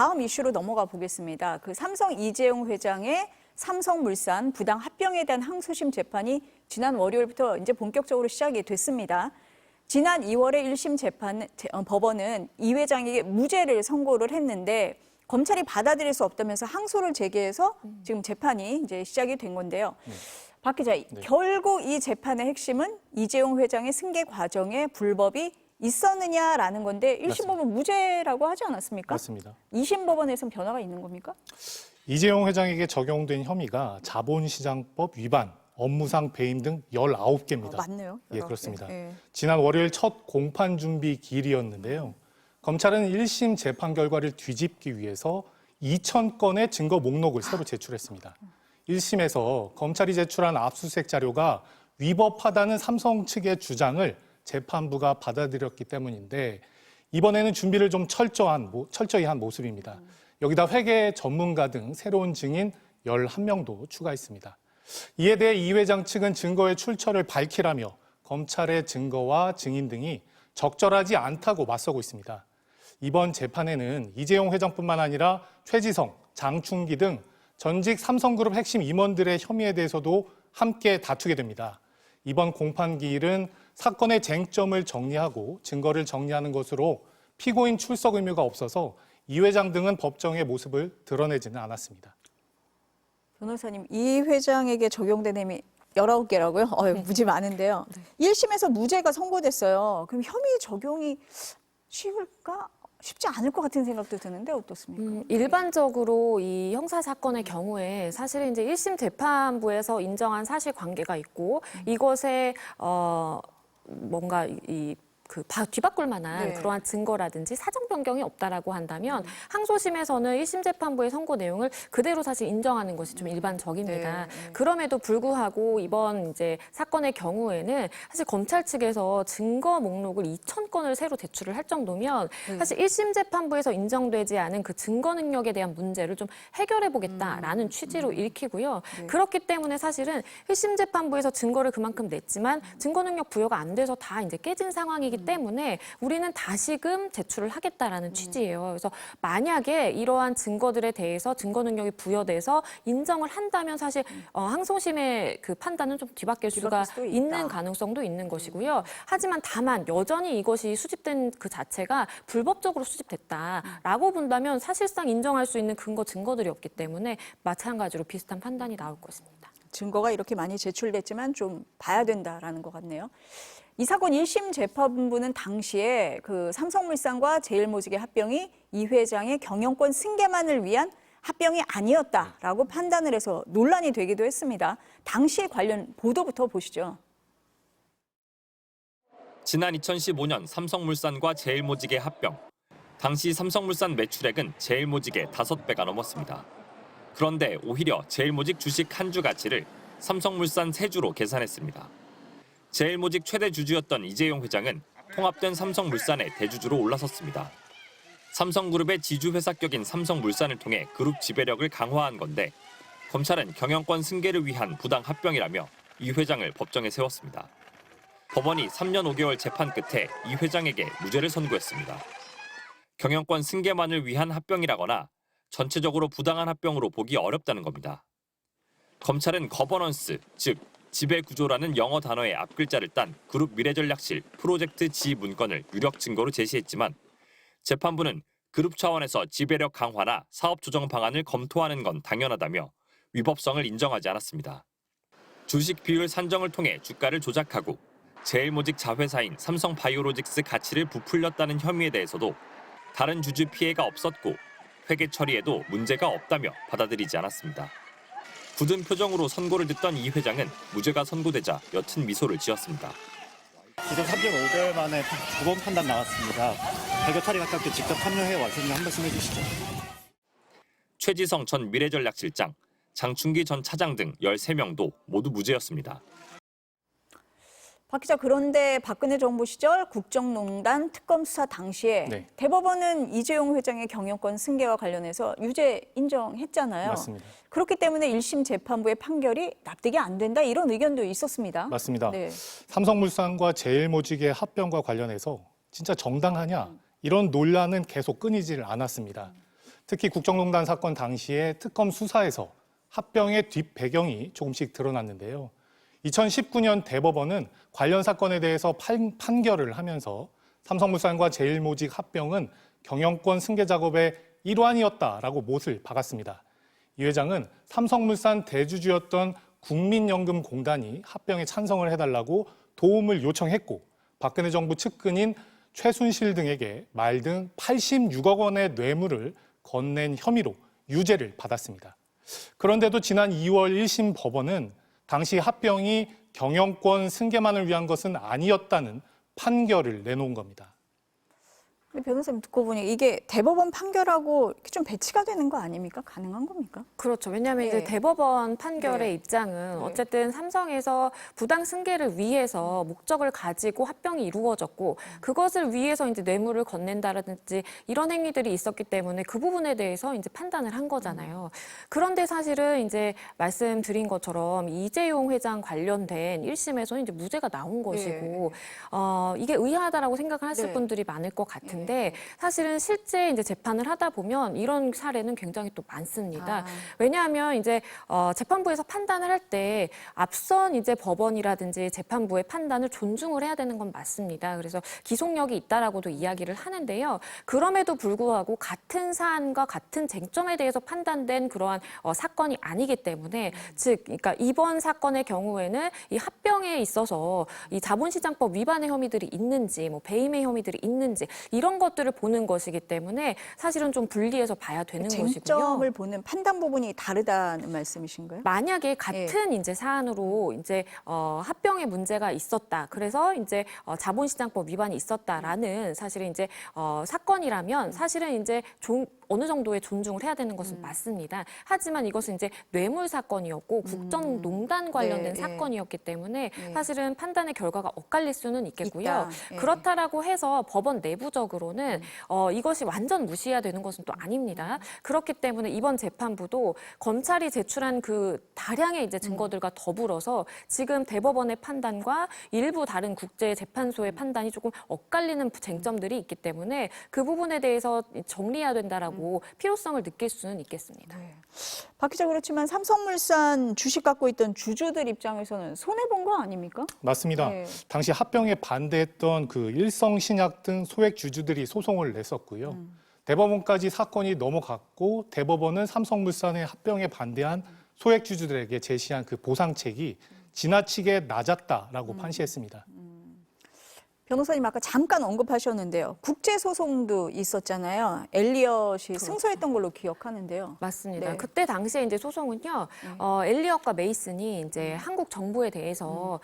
다음 이슈로 넘어가 보겠습니다. 그 삼성 이재용 회장의 삼성물산 부당 합병에 대한 항소심 재판이 지난 월요일부터 이제 본격적으로 시작이 됐습니다. 지난 2월에 1심 법원은 이 회장에게 무죄를 선고를 했는데 검찰이 받아들일 수 없다면서 항소를 제기해서 지금 재판이 이제 시작이 된 건데요. 박 기자, 결국 이 재판의 핵심은 이재용 회장의 승계 과정에 불법이 있었느냐라는 건데 1심 법원 무죄라고 하지 않았습니까? 맞습니다. 2심 법원에서는 변화가 있는 겁니까? 이재용 회장에게 적용된 혐의가 자본시장법 위반, 업무상 배임 등 19개입니다. 맞네요. 예, 그렇습니다. 예. 지난 월요일 첫 공판 준비 기일이었는데요. 검찰은 1심 재판 결과를 뒤집기 위해서 2,000건의 증거 목록을 새로 제출했습니다. 1심에서 검찰이 제출한 압수수색 자료가 위법하다는 삼성 측의 주장을 재판부가 받아들였기 때문인데 이번에는 준비를 좀 철저히 한 모습입니다. 여기다 회계 전문가 등 새로운 증인 11명도 추가했습니다. 이에 대해 이 회장 측은 증거의 출처를 밝히라며 검찰의 증거와 증인 등이 적절하지 않다고 맞서고 있습니다. 이번 재판에는 이재용 회장뿐만 아니라 최지성, 장충기 등 전직 삼성그룹 핵심 임원들의 혐의에 대해서도 함께 다투게 됩니다. 이번 공판 기일은 사건의 쟁점을 정리하고 증거를 정리하는 것으로 피고인 출석 의무가 없어서 이 회장 등은 법정의 모습을 드러내지는 않았습니다. 변호사님, 이 회장에게 적용된 혐의 19개라고요? 무지 많은데요. 1심에서 무죄가 선고됐어요. 그럼 혐의 적용이 쉬울까? 쉽지 않을 것 같은 생각도 드는데 어떻습니까? 일반적으로 이 형사 사건의 경우에 사실은 이제 1심 재판부에서 인정한 사실관계가 있고 이것에 뭔가 뒤바꿀 만한 그러한 증거라든지 사정 변경이 없다라고 한다면 항소심에서는 1심 재판부의 선고 내용을 그대로 사실 인정하는 것이 좀 일반적입니다. 그럼에도 불구하고 이번 이제 사건의 경우에는 사실 검찰 측에서 증거 목록을 2,000건을 새로 제출을 할 정도면 사실 1심 재판부에서 인정되지 않은 그 증거 능력에 대한 문제를 좀 해결해 보겠다라는 취지로 읽히고요. 그렇기 때문에 사실은 1심 재판부에서 증거를 그만큼 냈지만 증거 능력 부여가 안 돼서 다 이제 깨진 상황이기 때문에 우리는 다시금 제출을 하겠다라는 취지예요. 그래서 만약에 이러한 증거들에 대해서 증거 능력이 부여돼서 인정을 한다면 사실 항소심의 그 판단은 좀 뒤바뀔 수가 있는 가능성도 있는 것이고요. 하지만 다만 여전히 이것이 수집된 그 자체가 불법적으로 수집됐다라고 본다면 사실상 인정할 수 있는 증거들이 없기 때문에 마찬가지로 비슷한 판단이 나올 것입니다. 증거가 이렇게 많이 제출됐지만 좀 봐야 된다라는 것 같네요. 이 사건 1심 재판부는 당시에 그 삼성물산과 제일모직의 합병이 이 회장의 경영권 승계만을 위한 합병이 아니었다라고 판단을 해서 논란이 되기도 했습니다. 당시 관련 보도부터 보시죠. 지난 2015년 삼성물산과 제일모직의 합병. 당시 삼성물산 매출액은 제일모직의 5배가 넘었습니다. 그런데 오히려 제일모직 주식 한 주 가치를 삼성물산 3주로 계산했습니다. 제일모직 최대 주주였던 이재용 회장은 통합된 삼성물산의 대주주로 올라섰습니다. 삼성그룹의 지주회사격인 삼성물산을 통해 그룹 지배력을 강화한 건데 검찰은 경영권 승계를 위한 부당 합병이라며 이 회장을 법정에 세웠습니다. 법원이 3년 5개월 재판 끝에 이 회장에게 무죄를 선고했습니다. 경영권 승계만을 위한 합병이라거나 전체적으로 부당한 합병으로 보기 어렵다는 겁니다. 검찰은 거버넌스, 즉 지배구조라는 영어 단어의 앞글자를 딴 그룹 미래전략실 프로젝트 G 문건을 유력 증거로 제시했지만 재판부는 그룹 차원에서 지배력 강화나 사업 조정 방안을 검토하는 건 당연하다며 위법성을 인정하지 않았습니다. 주식 비율 산정을 통해 주가를 조작하고 제일모직 자회사인 삼성바이오로직스 가치를 부풀렸다는 혐의에 대해서도 다른 주주 피해가 없었고 회계 처리에도 문제가 없다며 받아들이지 않았습니다. 굳은 표정으로 선고를 듣던 이 회장은 무죄가 선고되자 옅은 미소를 지었습니다. 지금 3.5개월 만에 두 번 판단 나왔습니다. 회계 처리 가깝게 직접 참여해 왔으니 한 말씀 해주시죠. 최지성 전 미래전략실장, 장충기 전 차장 등 13명도 모두 무죄였습니다. 박 기자, 그런데 박근혜 정부 시절 국정농단 특검 수사 당시에 대법원은 이재용 회장의 경영권 승계와 관련해서 유죄 인정했잖아요. 맞습니다. 그렇기 때문에 1심 재판부의 판결이 납득이 안 된다 이런 의견도 있었습니다. 맞습니다. 삼성물산과 제일모직의 합병과 관련해서 진짜 정당하냐 이런 논란은 계속 끊이질 않았습니다. 특히 국정농단 사건 당시에 특검 수사에서 합병의 뒷배경이 조금씩 드러났는데요. 2019년 대법원은 관련 사건에 대해서 판결을 하면서 삼성물산과 제일모직 합병은 경영권 승계 작업의 일환이었다라고 못을 박았습니다. 이 회장은 삼성물산 대주주였던 국민연금공단이 합병에 찬성을 해달라고 도움을 요청했고 박근혜 정부 측근인 최순실 등에게 말 등 86억 원의 뇌물을 건넨 혐의로 유죄를 받았습니다. 그런데도 지난 2월 1심 법원은 당시 합병이 경영권 승계만을 위한 것은 아니었다는 판결을 내놓은 겁니다. 근데 변호사님 듣고 보니 이게 대법원 판결하고 이렇게 좀 배치가 되는 거 아닙니까? 가능한 겁니까? 그렇죠. 왜냐하면 네. 이제 대법원 판결의 네. 입장은 네. 어쨌든 삼성에서 부당 승계를 위해서 목적을 가지고 합병이 이루어졌고 그것을 위해서 이제 뇌물을 건넨다라든지 이런 행위들이 있었기 때문에 그 부분에 대해서 이제 판단을 한 거잖아요. 그런데 사실은 이제 말씀드린 것처럼 이재용 회장 관련된 1심에서는 이제 무죄가 나온 것이고 이게 의아하다라고 생각을 하실 네. 분들이 많을 것 같은데 사실은 실제 이제 재판을 하다 보면 이런 사례는 굉장히 또 많습니다. 왜냐하면 이제 재판부에서 판단을 할 때 앞선 이제 법원이라든지 재판부의 판단을 존중을 해야 되는 건 맞습니다. 그래서 기속력이 있다라고도 이야기를 하는데요. 그럼에도 불구하고 같은 사안과 같은 쟁점에 대해서 판단된 그러한 사건이 아니기 때문에 즉, 그러니까 이번 사건의 경우에는 이 합병에 있어서 이 자본시장법 위반의 혐의들이 있는지, 뭐 배임의 혐의들이 있는지 이런 것들을 보는 것이기 때문에 사실은 좀 분리해서 봐야 되는 것이고요. 쟁점을 보는 판단 부분이 다르다는 말씀이신가요? 만약에 같은 이제 사안으로 이제 합병의 문제가 있었다. 그래서 이제 자본시장법 위반이 있었다라는 사실은 이제 사건이라면 사실은 이제 어느 정도의 존중을 해야 되는 것은 맞습니다. 하지만 이것은 이제 뇌물 사건이었고 국정농단 관련된 네, 사건이었기 때문에 사실은 판단의 결과가 엇갈릴 수는 있겠고요. 있다. 예. 그렇다라고 해서 법원 내부적으로는 이것이 완전 무시해야 되는 것은 또 아닙니다. 그렇기 때문에 이번 재판부도 검찰이 제출한 그 다량의 이제 증거들과 더불어서 지금 대법원의 판단과 일부 다른 국제재판소의 판단이 조금 엇갈리는 쟁점들이 있기 때문에 그 부분에 대해서 정리해야 된다라고 필요성을 느낄 수는 있겠습니다. 박 기자 그렇지만 삼성물산 주식 갖고 있던 주주들 입장에서는 손해 본 거 아닙니까? 맞습니다. 네. 당시 합병에 반대했던 그 일성신약 등 소액 주주들이 소송을 냈었고요. 대법원까지 사건이 넘어갔고 대법원은 삼성물산의 합병에 반대한 소액 주주들에게 제시한 그 보상책이 지나치게 낮았다라고 판시했습니다. 변호사님 아까 잠깐 언급하셨는데요. 국제소송도 있었잖아요. 엘리엇이 승소했던 걸로 기억하는데요. 맞습니다. 네. 그때 당시에 이제 소송은요, 엘리엇과 메이슨이 이제 한국 정부에 대해서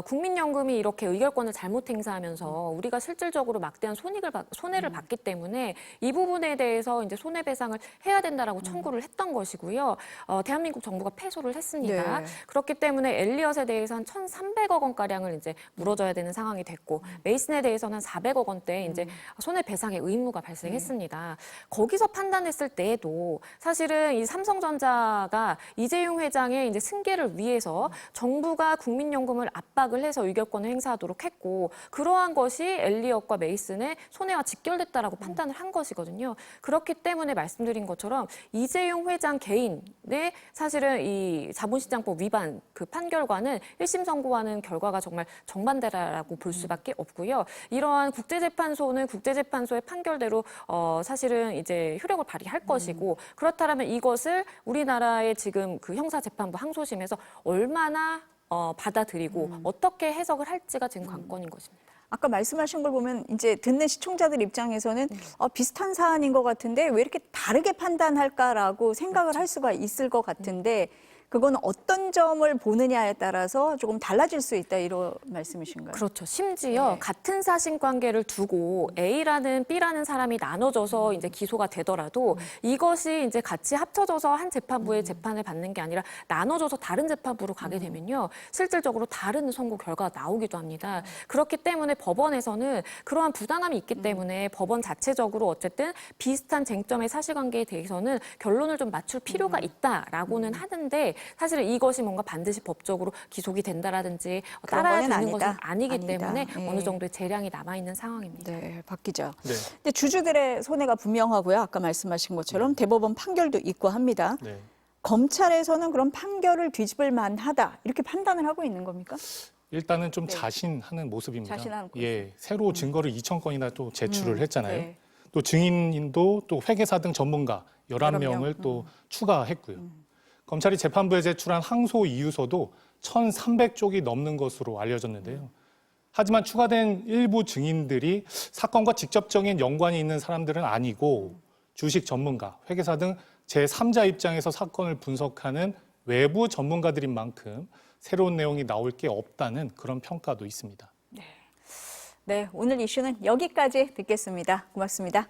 국민연금이 이렇게 의결권을 잘못 행사하면서 우리가 실질적으로 막대한 손해를 받기 때문에 이 부분에 대해서 이제 손해배상을 해야 된다라고 청구를 했던 것이고요. 대한민국 정부가 패소를 했습니다. 네. 그렇기 때문에 엘리엇에 대해서 한 1,300억 원가량을 이제 물어줘야 되는 상황이 됐고, 메이슨에 대해서는 400억 원대 이제 손해배상의 의무가 발생했습니다. 거기서 판단했을 때에도 사실은 이 삼성전자가 이재용 회장의 이제 승계를 위해서 정부가 국민연금을 압박을 해서 의결권을 행사하도록 했고 그러한 것이 엘리엇과 메이슨의 손해와 직결됐다라고 판단을 한 것이거든요. 그렇기 때문에 말씀드린 것처럼 이재용 회장 개인의 사실은 이 자본시장법 위반 그 판결과는 1심 선고하는 결과가 정말 정반대라고 볼 수밖에 없고요. 이러한 국제재판소는 국제재판소의 판결대로 사실은 이제 효력을 발휘할 것이고 그렇다면 이것을 우리나라의 지금 그 형사재판부 항소심에서 얼마나 받아들이고 어떻게 해석을 할지가 지금 관건인 것입니다. 아까 말씀하신 걸 보면 이제 듣는 시청자들 입장에서는 비슷한 사안인 것 같은데 왜 이렇게 다르게 판단할까라고 생각을 할 수가 있을 것 같은데 그건 어떤 점을 보느냐에 따라서 조금 달라질 수 있다 이런 말씀이신가요? 그렇죠. 심지어 같은 사실관계를 두고 A라는 B라는 사람이 나눠져서 이제 기소가 되더라도 이것이 이제 같이 합쳐져서 한 재판부의 재판을 받는 게 아니라 나눠져서 다른 재판부로 가게 되면요. 실질적으로 다른 선고 결과가 나오기도 합니다. 그렇기 때문에 법원에서는 그러한 부당함이 있기 때문에 법원 자체적으로 어쨌든 비슷한 쟁점의 사실관계에 대해서는 결론을 좀 맞출 필요가 있다라고는 하는데 사실은 이것이 뭔가 반드시 법적으로 기속이 된다라든지 그런 따라야 거는 되는 것은 아니다. 아니기 아니다. 때문에 예. 어느 정도의 재량이 남아있는 상황입니다. 네, 박 기자. 네. 근데 주주들의 손해가 분명하고요. 아까 말씀하신 것처럼 대법원 판결도 있고 합니다. 네. 검찰에서는 그럼 판결을 뒤집을 만하다 이렇게 판단을 하고 있는 겁니까? 일단은 좀 네. 자신하는 모습입니다. 자신하는 모습. 예, 새로 증거를 2,000건이나 또 제출을 했잖아요. 네. 또 증인도 또 회계사 등 전문가 11명을 또 추가했고요. 검찰이 재판부에 제출한 항소 이유서도 1,300쪽이 넘는 것으로 알려졌는데요. 하지만 추가된 일부 증인들이 사건과 직접적인 연관이 있는 사람들은 아니고 주식 전문가, 회계사 등 제3자 입장에서 사건을 분석하는 외부 전문가들인 만큼 새로운 내용이 나올 게 없다는 그런 평가도 있습니다. 네, 오늘 이슈는 여기까지 듣겠습니다. 고맙습니다.